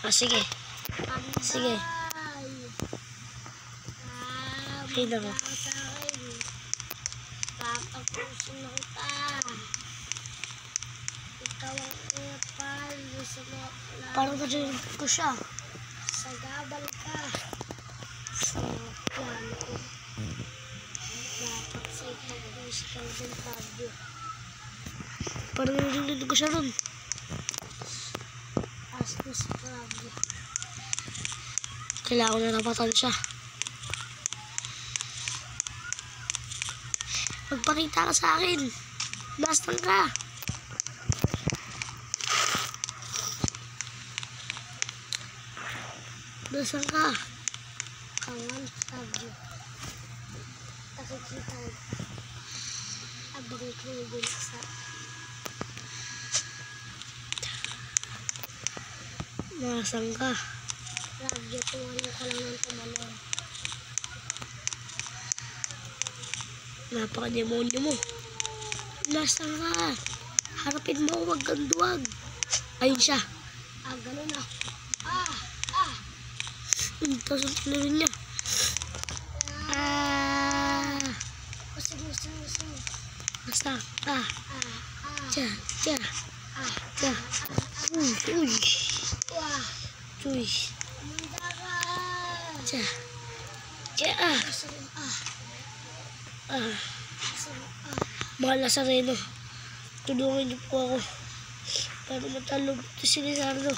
Ah, sige. Sige. Okay na ko. Papapusin ako ta. Ikaw ang epal. Sa mga plano. Parang narinig ko siya. Sagabal ka. Sa mga plano ko. Dapat sa ipag-pusin ka din, Fabio. Parang narinig ko siya ron. Ask mo si Fabio. Kailangan ko na napatan siya. Magpakita ka sa akin. Nasaan ka? Nasaan ka? Kawan, Fabio. Nakikita ko. Abang ko din sa... Nasaan ka? Fabio, tumalong ka lang ng tumalong. Napaka-demonyo mo. Nasaan ka? Harapin mo, huwag kang duwag. Ayun siya. Ganun ah. Tapos ang tinulun niya. Sige. Basta. Tiya. Uy. Wah. Uy. Mandara. Tiya. Mga Nazareno, tulungan niyo po ako para matalo ito si Lizardo.